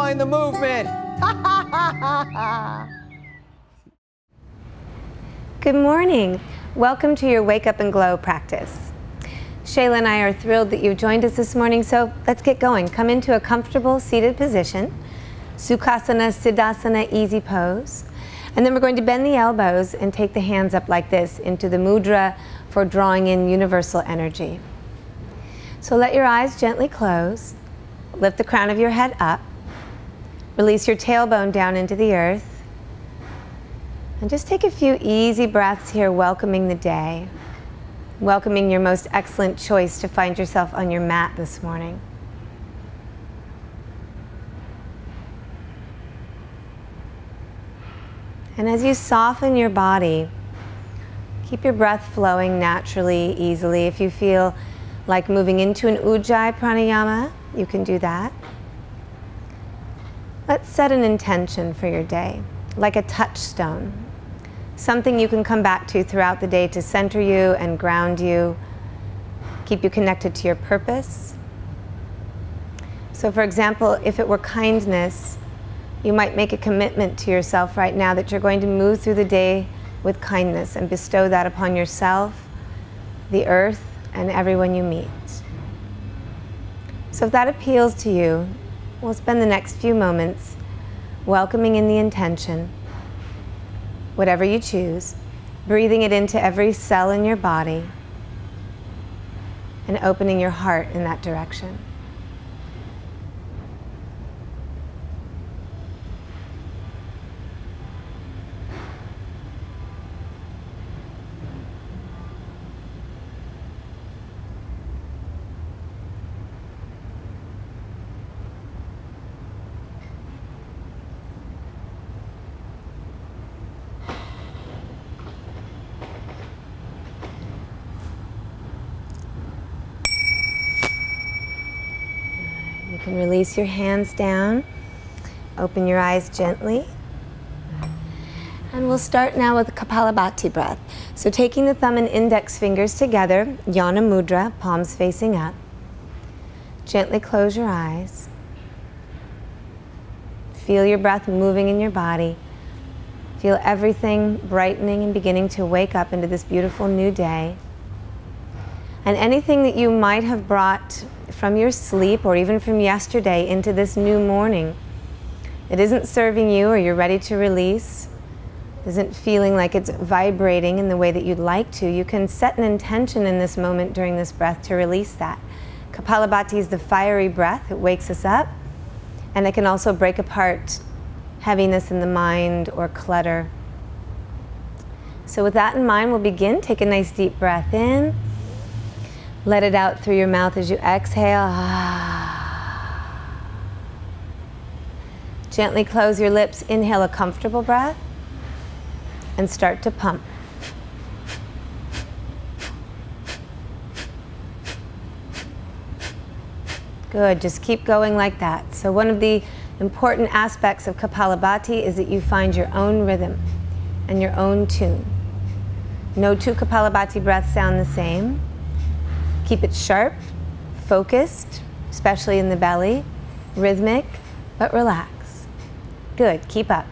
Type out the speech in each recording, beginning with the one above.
behind the movement. Good morning. Welcome to your Wake Up and Glow practice. Shayla and I are thrilled that you've joined us this morning, so let's get going. Come into a comfortable seated position, Sukhasana, Siddhasana, easy pose. And then we're going to bend the elbows and take the hands up like this into the mudra for drawing in universal energy. So let your eyes gently close. Lift the crown of your head up. Release your tailbone down into the earth. And just take a few easy breaths here, welcoming the day. Welcoming your most excellent choice to find yourself on your mat this morning. And as you soften your body, keep your breath flowing naturally, easily. If you feel like moving into an Ujjayi pranayama, you can do that. Let's set an intention for your day, like a touchstone. Something you can come back to throughout the day to center you and ground you, keep you connected to your purpose. So for example, if it were kindness, you might make a commitment to yourself right now that you're going to move through the day with kindness and bestow that upon yourself, the earth, and everyone you meet. So if that appeals to you, we'll spend the next few moments welcoming in the intention, whatever you choose, breathing it into every cell in your body, and opening your heart in that direction. You can release your hands down, open your eyes gently, and we'll start now with the Kapalabhati breath. So taking the thumb and index fingers together, Yana Mudra, palms facing up. Gently close your eyes. Feel your breath moving in your body. Feel everything brightening and beginning to wake up into this beautiful new day. And anything that you might have brought from your sleep or even from yesterday into this new morning that isn't serving you or you're ready to release, isn't feeling like it's vibrating in the way that you'd like to, you can set an intention in this moment during this breath to release that. Kapalabhati is the fiery breath. It wakes us up, and it can also break apart heaviness in the mind or clutter. So with that in mind, we'll begin. Take a nice deep breath in. Let it out through your mouth as you exhale. Gently close your lips. Inhale a comfortable breath and start to pump. Good, just keep going like that. So one of the important aspects of Kapalabhati is that you find your own rhythm and your own tune. No two Kapalabhati breaths sound the same. Keep it sharp, focused, especially in the belly, rhythmic, but relax. Good, keep up.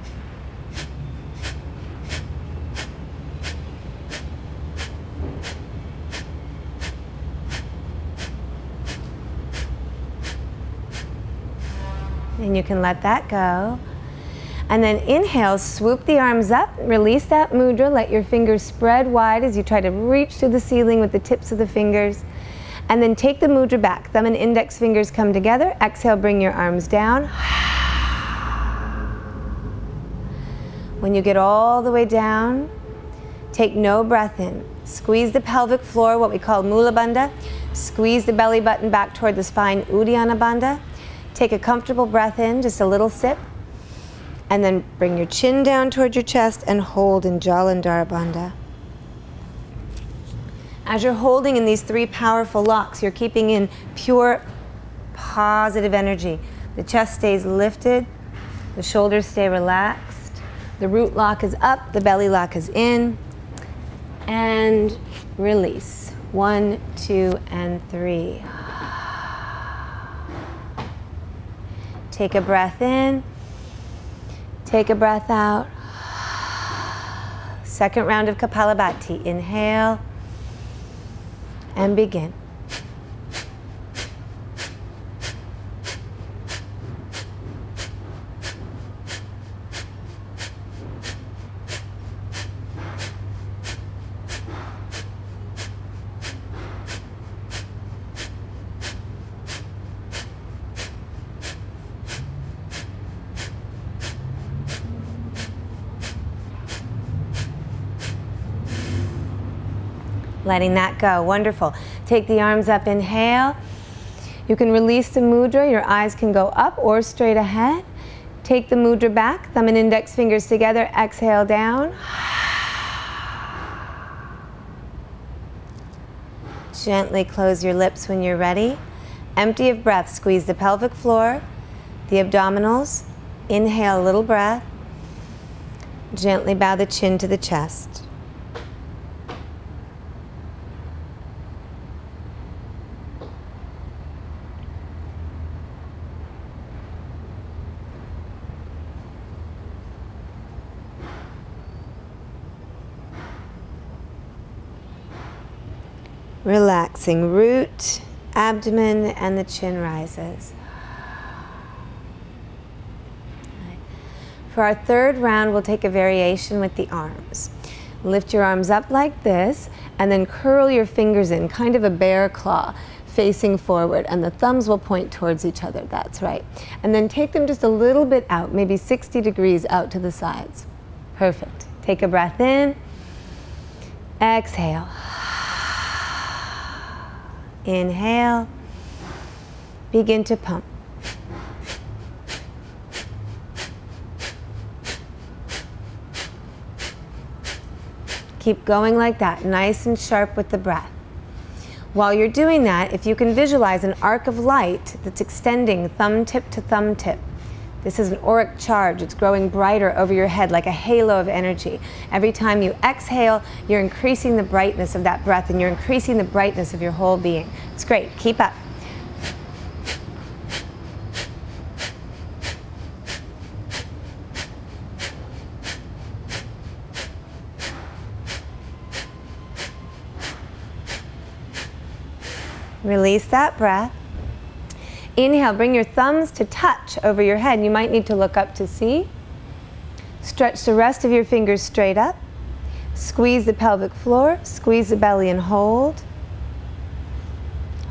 And you can let that go. And then inhale, swoop the arms up, release that mudra, let your fingers spread wide as you try to reach to the ceiling with the tips of the fingers. And then take the mudra back. Thumb and index fingers come together. Exhale, bring your arms down. When you get all the way down, take no breath in. Squeeze the pelvic floor, what we call Mula Bandha. Squeeze the belly button back toward the spine, Uddiyana Bandha. Take a comfortable breath in, just a little sip. And then bring your chin down toward your chest and hold in Jalandhara Bandha. As you're holding in these three powerful locks, you're keeping in pure, positive energy. The chest stays lifted, the shoulders stay relaxed, the root lock is up, the belly lock is in, and release. 1, 2, and 3. Take a breath in. Take a breath out. Second round of Kapalabhati. Inhale and begin. Letting that go. Wonderful. Take the arms up. Inhale. You can release the mudra. Your eyes can go up or straight ahead. Take the mudra back. Thumb and index fingers together. Exhale down. Gently close your lips when you're ready. Empty of breath. Squeeze the pelvic floor, the abdominals. Inhale a little breath. Gently bow the chin to the chest. Relaxing root, abdomen, and the chin rises. For our third round, we'll take a variation with the arms. Lift your arms up like this, and then curl your fingers in, kind of a bear claw, facing forward, and the thumbs will point towards each other. That's right. And then take them just a little bit out, maybe 60 degrees out to the sides. Perfect. Take a breath in. Exhale. Inhale, begin to pump. Keep going like that, nice and sharp with the breath. While you're doing that, if you can visualize an arc of light that's extending thumb tip to thumb tip. This is an auric charge. It's growing brighter over your head like a halo of energy. Every time you exhale, you're increasing the brightness of that breath and you're increasing the brightness of your whole being. It's great. Keep up. Release that breath. Inhale, bring your thumbs to touch over your head. You might need to look up to see. Stretch the rest of your fingers straight up. Squeeze the pelvic floor, squeeze the belly and hold.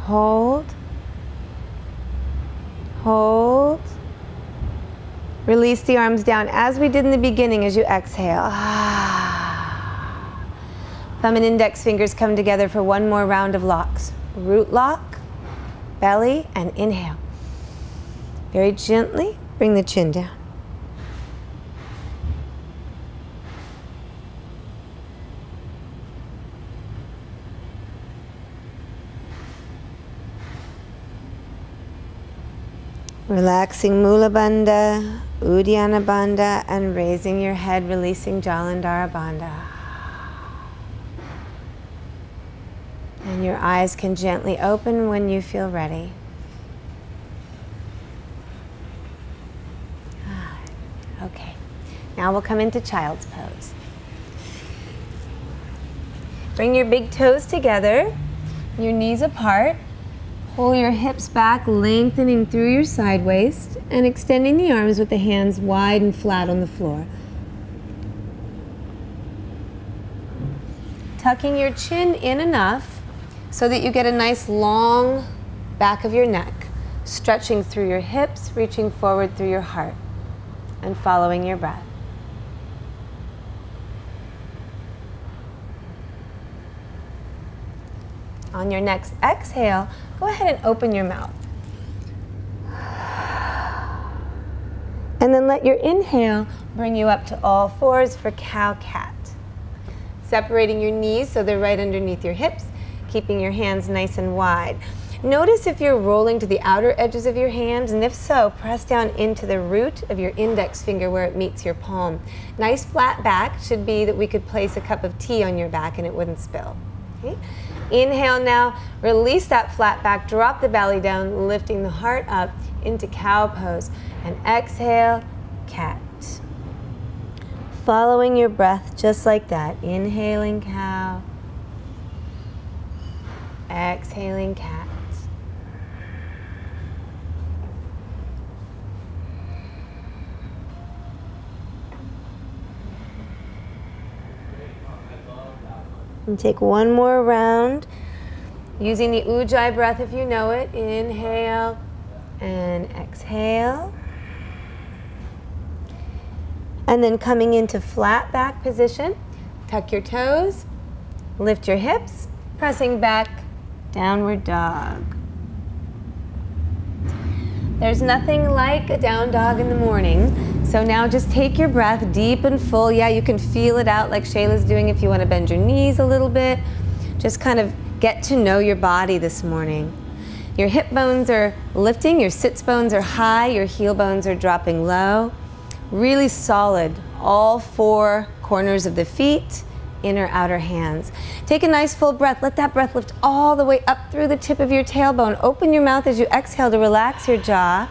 Hold. Hold. Release the arms down as we did in the beginning as you exhale. Thumb and index fingers come together for one more round of locks. Root lock. Belly, and inhale. Very gently, bring the chin down. Relaxing Mula Bandha, Uddiyana Bandha, and raising your head, releasing Jalandhara Bandha. And your eyes can gently open when you feel ready. Okay, now we'll come into child's pose. Bring your big toes together, your knees apart. Pull your hips back, lengthening through your side waist and extending the arms with the hands wide and flat on the floor. Tucking your chin in enough so that you get a nice long back of your neck, stretching through your hips, reaching forward through your heart, and following your breath. On your next exhale, go ahead and open your mouth. And then let your inhale bring you up to all fours for cow-cat. Separating your knees so they're right underneath your hips, keeping your hands nice and wide. Notice if you're rolling to the outer edges of your hands, and if so, press down into the root of your index finger where it meets your palm. Nice flat back should be that we could place a cup of tea on your back and it wouldn't spill. Okay? Inhale now, release that flat back, drop the belly down, lifting the heart up. into cow pose. And exhale, cat. Following your breath just like that. Inhaling cow. Exhaling cat. And take one more round using the Ujjayi breath if you know it. Inhale and exhale. And then coming into flat back position, tuck your toes, lift your hips, pressing back, downward dog. There's nothing like a down dog in the morning. So now just take your breath deep and full. Yeah, you can feel it out like Shayla's doing if you want to bend your knees a little bit. Just kind of get to know your body this morning. Your hip bones are lifting, your sits bones are high, your heel bones are dropping low. Really solid, all four corners of the feet, inner, outer hands. Take a nice full breath. Let that breath lift all the way up through the tip of your tailbone. Open your mouth as you exhale to relax your jaw.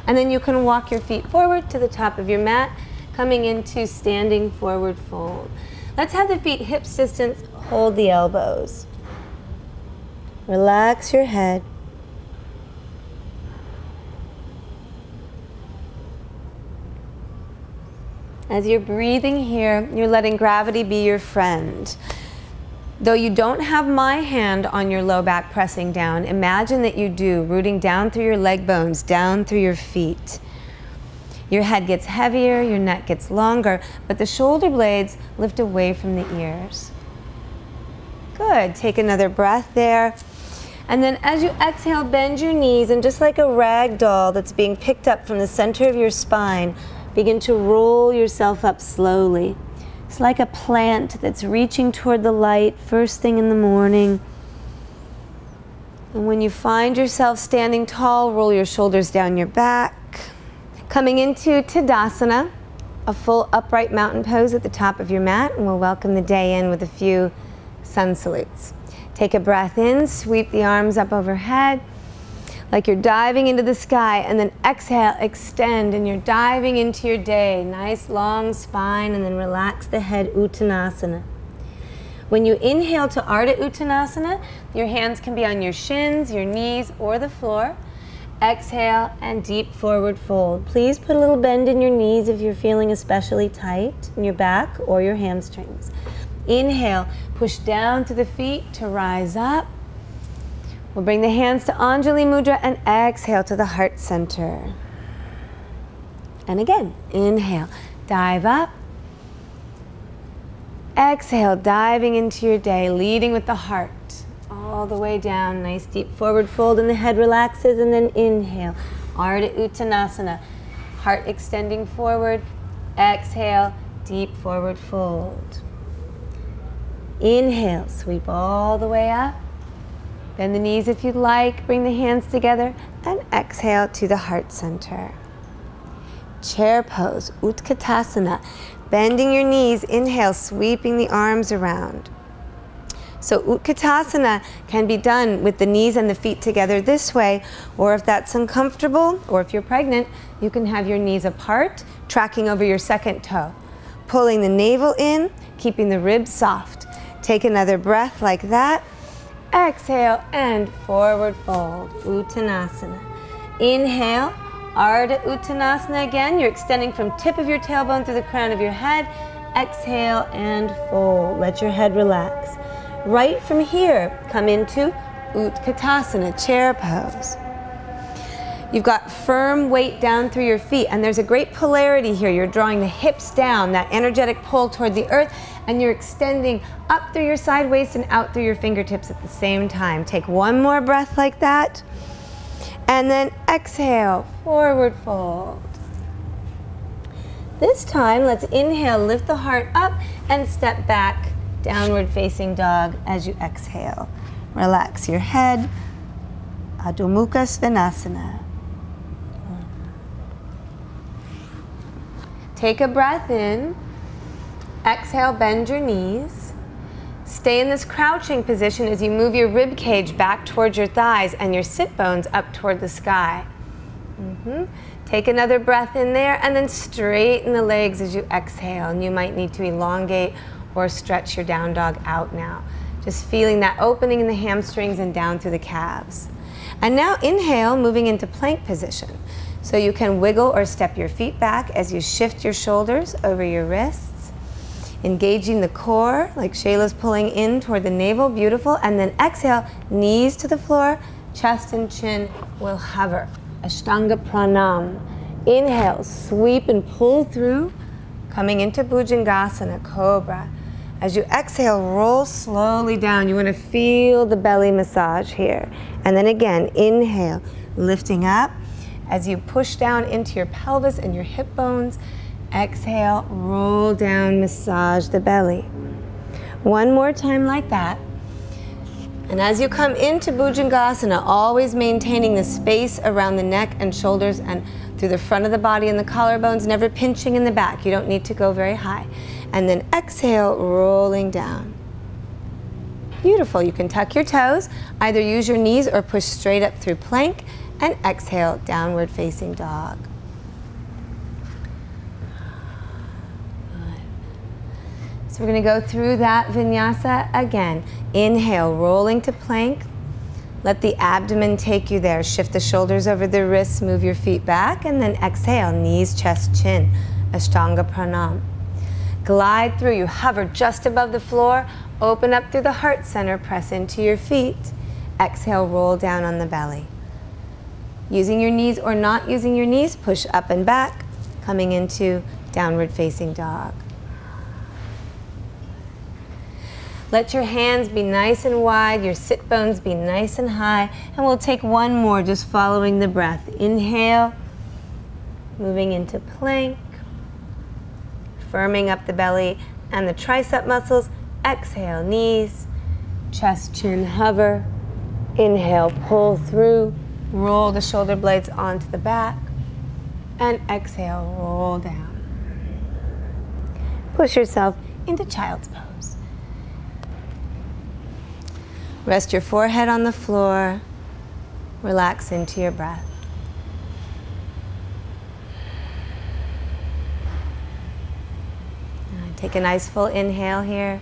And then you can walk your feet forward to the top of your mat, coming into standing forward fold. Let's have the feet hips distance, hold the elbows. Relax your head. As you're breathing here, you're letting gravity be your friend. Though you don't have my hand on your low back pressing down, imagine that you do, rooting down through your leg bones, down through your feet. Your head gets heavier, your neck gets longer, but the shoulder blades lift away from the ears. Good, take another breath there. And then as you exhale, bend your knees, and just like a rag doll that's being picked up from the center of your spine, begin to roll yourself up slowly. It's like a plant that's reaching toward the light first thing in the morning. And when you find yourself standing tall, roll your shoulders down your back. Coming into Tadasana, a full upright mountain pose at the top of your mat, and we'll welcome the day in with a few sun salutes. Take a breath in, sweep the arms up overhead, like you're diving into the sky, and then exhale, extend, and you're diving into your day. Nice long spine, and then relax the head, Uttanasana. When you inhale to Ardha Uttanasana, your hands can be on your shins, your knees, or the floor. Exhale and deep forward fold. Please put a little bend in your knees if you're feeling especially tight in your back or your hamstrings. Inhale, push down to the feet to rise up. We'll bring the hands to Anjali Mudra and exhale to the heart center. And again, inhale, dive up. Exhale, diving into your day, leading with the heart. All the way down, nice deep forward fold, and the head relaxes, and then inhale. Ardha Uttanasana, heart extending forward. Exhale, deep forward fold. Inhale, sweep all the way up. Bend the knees if you'd like, bring the hands together, and exhale to the heart center. Chair pose, Utkatasana. Bending your knees, inhale, sweeping the arms around. So Utkatasana can be done with the knees and the feet together this way, or if that's uncomfortable, or if you're pregnant, you can have your knees apart, tracking over your second toe. Pulling the navel in, keeping the ribs soft. Take another breath like that. Exhale and forward fold, Uttanasana. Inhale, Ardha Uttanasana again. You're extending from tip of your tailbone through the crown of your head. Exhale and fold. Let your head relax. Right from here, come into Utkatasana, chair pose. You've got firm weight down through your feet, and there's a great polarity here. You're drawing the hips down, that energetic pull toward the earth, and you're extending up through your side waist and out through your fingertips at the same time. Take one more breath like that, and then exhale, forward fold. This time, let's inhale, lift the heart up, and step back, downward facing dog as you exhale. Relax your head, Adho Mukha Svanasana. Take a breath in. Exhale, bend your knees. Stay in this crouching position as you move your rib cage back towards your thighs and your sit bones up toward the sky. Take another breath in there and then straighten the legs as you exhale. And you might need to elongate or stretch your down dog out now. Just feeling that opening in the hamstrings and down through the calves. And now inhale, moving into plank position. So you can wiggle or step your feet back as you shift your shoulders over your wrists. Engaging the core, like Shayla's pulling in toward the navel, beautiful. And then exhale, knees to the floor, chest and chin will hover. Ashtanga Pranam. Inhale, sweep and pull through, coming into Bhujangasana, Cobra. As you exhale, roll slowly down. You want to feel the belly massage here. And then again, inhale, lifting up. As you push down into your pelvis and your hip bones, exhale, roll down, massage the belly. One more time like that. And as you come into Bhujangasana, always maintaining the space around the neck and shoulders and through the front of the body and the collarbones, never pinching in the back. You don't need to go very high. And then exhale, rolling down. Beautiful. You can tuck your toes, either use your knees or push straight up through plank, and exhale, downward facing dog. Good. So we're going to go through that vinyasa again. Inhale, rolling to plank. Let the abdomen take you there. Shift the shoulders over the wrists, move your feet back, and then exhale, knees, chest, chin, Ashtanga Pranam. Glide through, you hover just above the floor, open up through the heart center, press into your feet. Exhale, roll down on the belly. Using your knees or not using your knees, push up and back, coming into downward facing dog. Let your hands be nice and wide, your sit bones be nice and high, and we'll take one more just following the breath. Inhale, moving into plank, firming up the belly and the tricep muscles. Exhale, knees, chest, chin, hover. Inhale, pull through, roll the shoulder blades onto the back, and exhale, roll down. Push yourself into child's pose. Rest your forehead on the floor, relax into your breath. Take a nice full inhale here.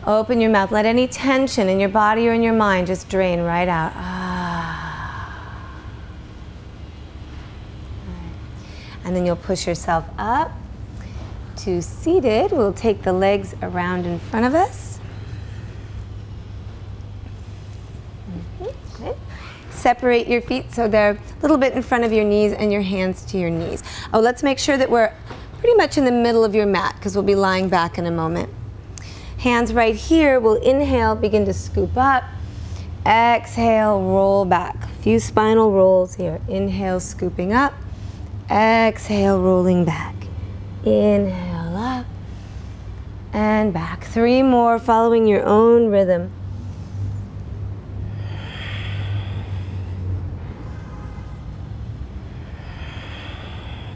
Open your mouth. Let any tension in your body or in your mind just drain right out. And then you'll push yourself up to seated. We'll take the legs around in front of us. Okay. Separate your feet so they're a little bit in front of your knees and your hands to your knees. Oh, let's make sure that we're pretty much in the middle of your mat because we'll be lying back in a moment. Hands right here. We'll inhale, begin to scoop up. Exhale, roll back. A few spinal rolls here. Inhale, scooping up. Exhale, rolling back. Inhale up and back. 3 more, following your own rhythm.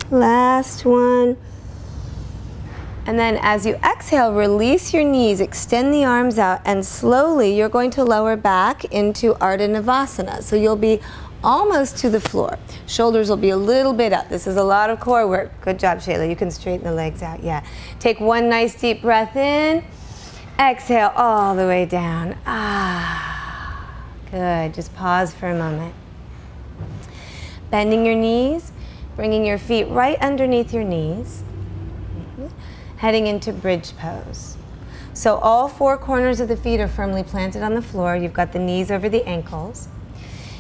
Last one. And then as you exhale, release your knees, extend the arms out, and slowly you're going to lower back into Ardha Navasana. So you'll be almost to the floor. Shoulders will be a little bit up. This is a lot of core work. Good job, Shayla. You can straighten the legs out. Yeah. Take one nice deep breath in. Exhale all the way down. Good. Just pause for a moment. Bending your knees, bringing your feet right underneath your knees. Heading into bridge pose. So all 4 corners of the feet are firmly planted on the floor. You've got the knees over the ankles.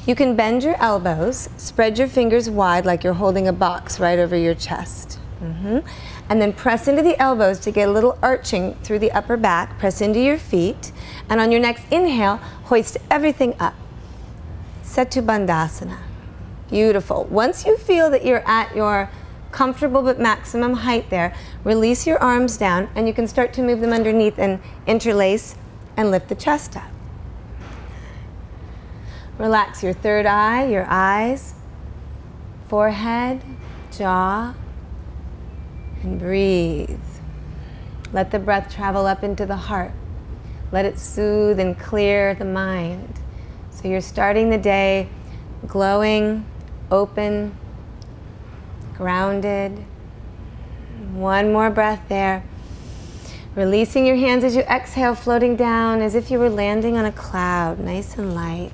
You can bend your elbows, spread your fingers wide like you're holding a box right over your chest. And then press into the elbows to get a little arching through the upper back. Press into your feet. And on your next inhale, hoist everything up. Setu Bandhasana. Beautiful. Once you feel that you're at your comfortable but maximum height there, release your arms down and you can start to move them underneath and interlace and lift the chest up. Relax your third eye, your eyes, forehead, jaw, and breathe. Let the breath travel up into the heart. Let it soothe and clear the mind. So you're starting the day glowing, open, grounded. One more breath there. Releasing your hands as you exhale, floating down as if you were landing on a cloud, nice and light.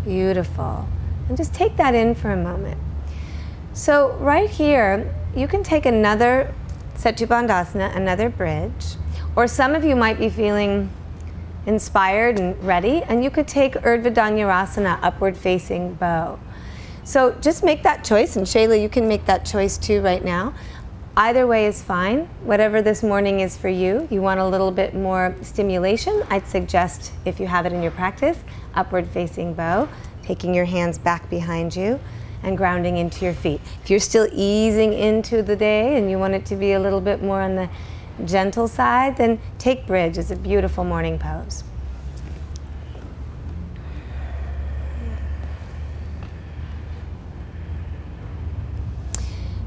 Beautiful. And just take that in for a moment. So right here, you can take another Setu Bandhasana, another bridge, or some of you might be feeling inspired and ready, and you could take Urdhva Dhanurasana, upward facing bow. So just make that choice, and Shayla, you can make that choice too right now. Either way is fine. Whatever this morning is for you. You want a little bit more stimulation, I'd suggest, if you have it in your practice, upward facing bow, taking your hands back behind you and grounding into your feet. If you're still easing into the day and you want it to be a little bit more on the gentle side, then take bridge. It's a beautiful morning pose.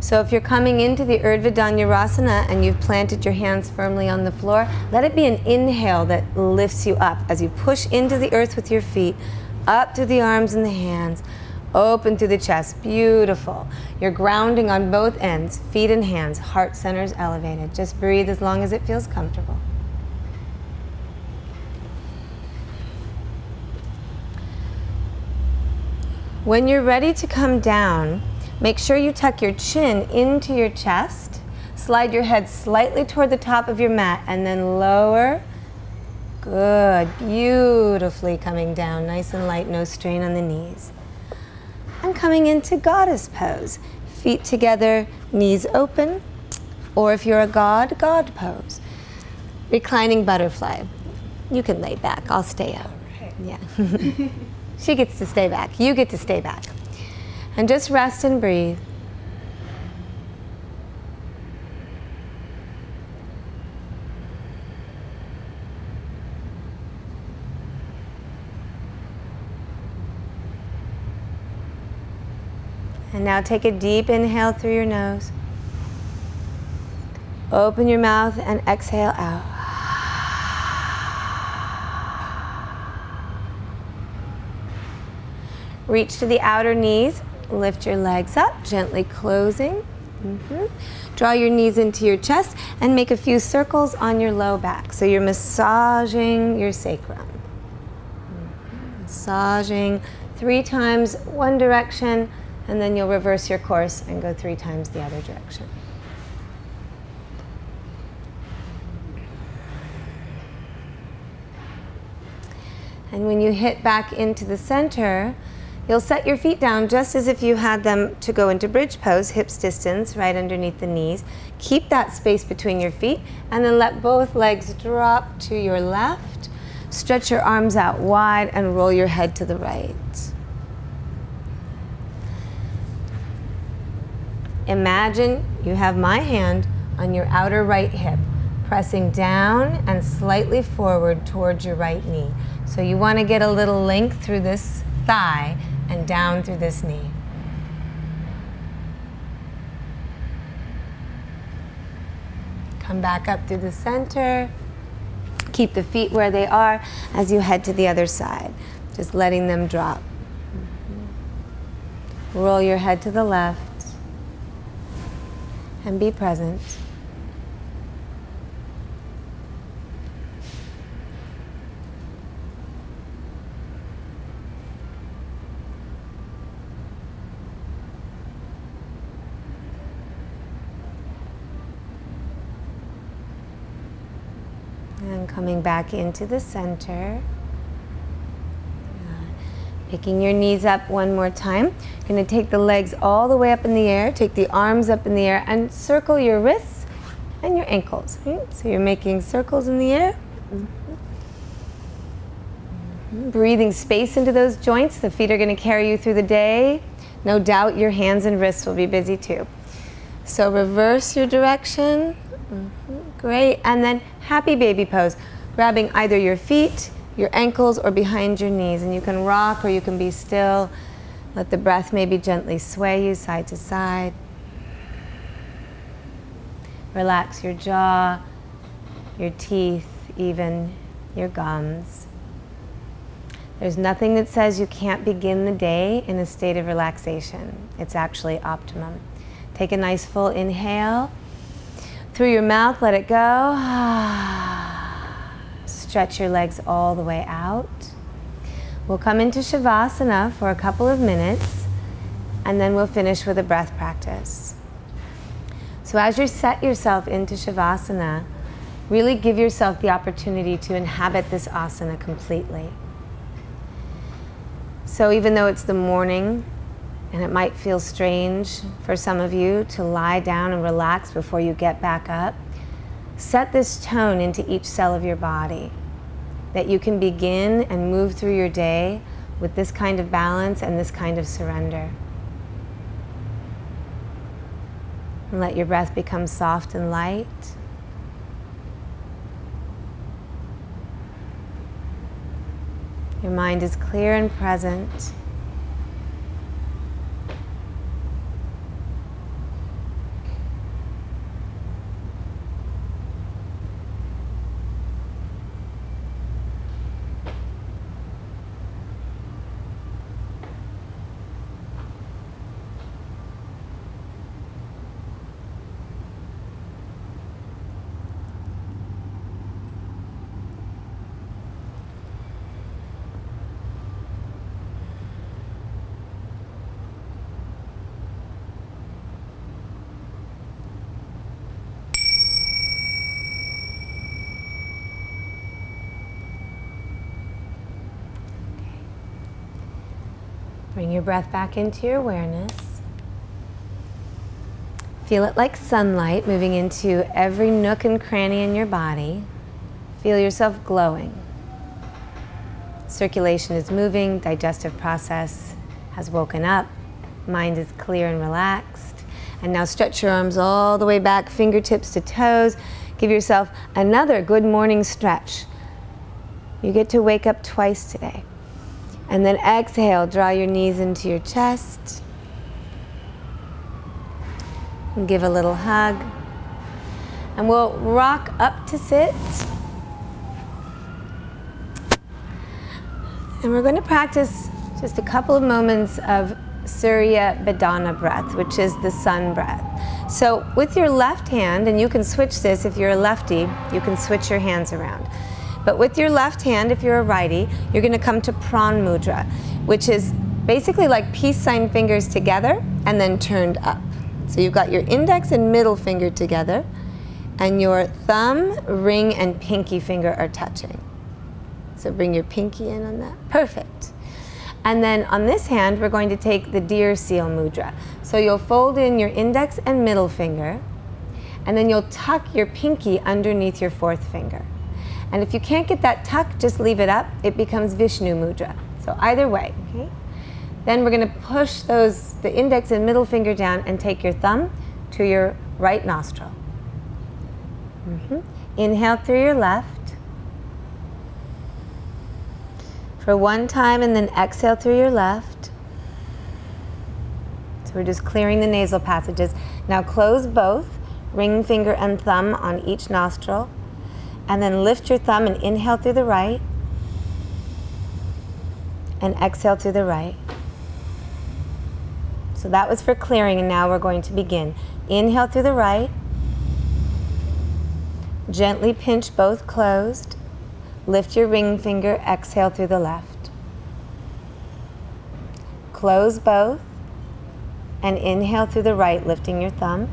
So if you're coming into the Urdhva Dhanurasana and you've planted your hands firmly on the floor, let it be an inhale that lifts you up as you push into the earth with your feet, up through the arms and the hands, open through the chest. Beautiful. You're grounding on both ends, feet and hands, heart centers elevated. Just breathe as long as it feels comfortable. When you're ready to come down, make sure you tuck your chin into your chest, slide your head slightly toward the top of your mat, and then lower. Good, beautifully coming down, nice and light, no strain on the knees. And coming into goddess pose, feet together, knees open, or if you're a god, god pose. Reclining butterfly. You can lay back, I'll stay up. Yeah. She gets to stay back, you get to stay back. And just rest and breathe. And now take a deep inhale through your nose. Open your mouth and exhale out. Reach to the outer knees. Lift your legs up, gently closing. Draw your knees into your chest and make a few circles on your low back. So you're massaging your sacrum. Massaging 3 times one direction, and then you'll reverse your course and go 3 times the other direction. And when you hit back into the center, you'll set your feet down just as if you had them to go into bridge pose, hips distance, right underneath the knees. Keep that space between your feet, and then let both legs drop to your left. Stretch your arms out wide and roll your head to the right. Imagine you have my hand on your outer right hip, pressing down and slightly forward towards your right knee. So you want to get a little length through this thigh and down through this knee. Come back up through the center. Keep the feet where they are as you head to the other side, just letting them drop. Roll your head to the left and be present. And coming back into the center. Picking your knees up one more time. You're going to take the legs all the way up in the air, take the arms up in the air, and circle your wrists and your ankles. Right? So you're making circles in the air. Breathing space into those joints. The feet are going to carry you through the day. No doubt your hands and wrists will be busy too. So reverse your direction. Great. And then happy baby pose. Grabbing either your feet, your ankles, or behind your knees. And you can rock or you can be still. Let the breath maybe gently sway you side to side. Relax your jaw, your teeth, even your gums. There's nothing that says you can't begin the day in a state of relaxation. It's actually optimum. Take a nice full inhale. Through your mouth, let it go. Stretch your legs all the way out. We'll come into Shavasana for a couple of minutes, and then we'll finish with a breath practice. So as you set yourself into Shavasana, really give yourself the opportunity to inhabit this asana completely. So even though it's the morning, and it might feel strange for some of you to lie down and relax before you get back up, set this tone into each cell of your body, that you can begin and move through your day with this kind of balance and this kind of surrender. And let your breath become soft and light. Your mind is clear and present. Bring your breath back into your awareness. Feel it like sunlight moving into every nook and cranny in your body. Feel yourself glowing. Circulation is moving, digestive process has woken up, mind is clear and relaxed. And now stretch your arms all the way back, fingertips to toes. Give yourself another good morning stretch. You get to wake up twice today. And then exhale, draw your knees into your chest. And give a little hug. And we'll rock up to sit. And we're going to practice just a couple of moments of Surya Bedana breath, which is the sun breath. So with your left hand, and you can switch this if you're a lefty, you can switch your hands around. But with your left hand, if you're a righty, you're going to come to Pran Mudra, which is basically like peace sign fingers together and then turned up. So you've got your index and middle finger together, and your thumb, ring, and pinky finger are touching. So bring your pinky in on that. Perfect. And then on this hand, we're going to take the deer seal mudra. So you'll fold in your index and middle finger, and then you'll tuck your pinky underneath your fourth finger. And if you can't get that tuck, just leave it up. It becomes Vishnu mudra. So either way, okay? Then we're going to push the index and middle finger down and take your thumb to your right nostril. Inhale through your left. For one time, and then exhale through your left. So we're just clearing the nasal passages. Now close both, ring finger and thumb on each nostril. And then lift your thumb and inhale through the right. And exhale through the right. So that was for clearing, and now we're going to begin. Inhale through the right. Gently pinch both closed. Lift your ring finger, exhale through the left. Close both. And inhale through the right, lifting your thumb.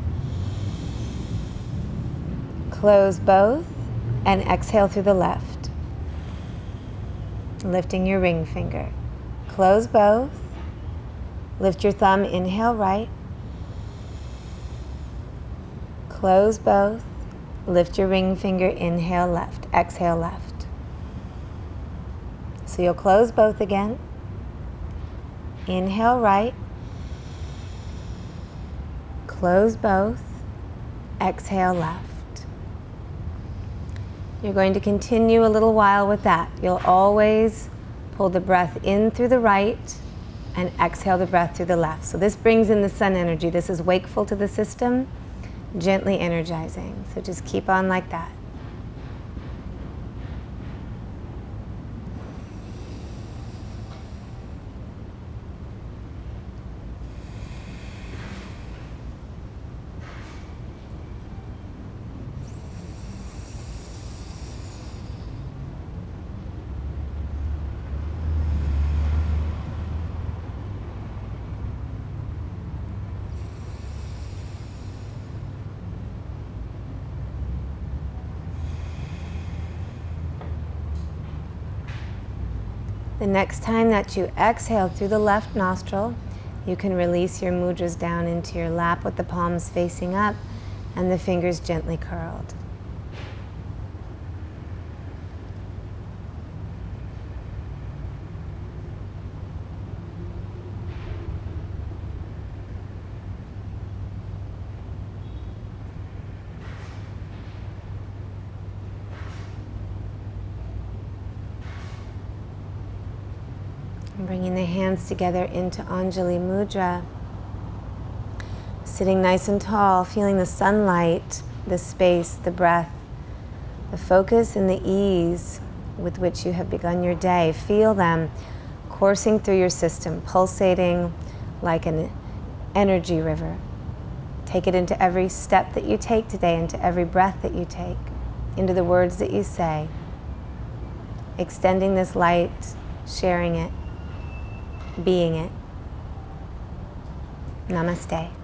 Close both. And exhale through the left, lifting your ring finger. Close both. Lift your thumb, inhale right. Close both. Lift your ring finger, inhale left, exhale left. So you'll close both again. Inhale right. Close both. Exhale left. You're going to continue a little while with that. You'll always pull the breath in through the right and exhale the breath through the left. So this brings in the sun energy. This is wakeful to the system, gently energizing. So just keep on like that. The next time that you exhale through the left nostril, you can release your mudras down into your lap with the palms facing up and the fingers gently curled. And bringing the hands together into Anjali Mudra. Sitting nice and tall, feeling the sunlight, the space, the breath, the focus and the ease with which you have begun your day. Feel them coursing through your system, pulsating like an energy river. Take it into every step that you take today, into every breath that you take, into the words that you say. Extending this light, sharing it, being it. Namaste.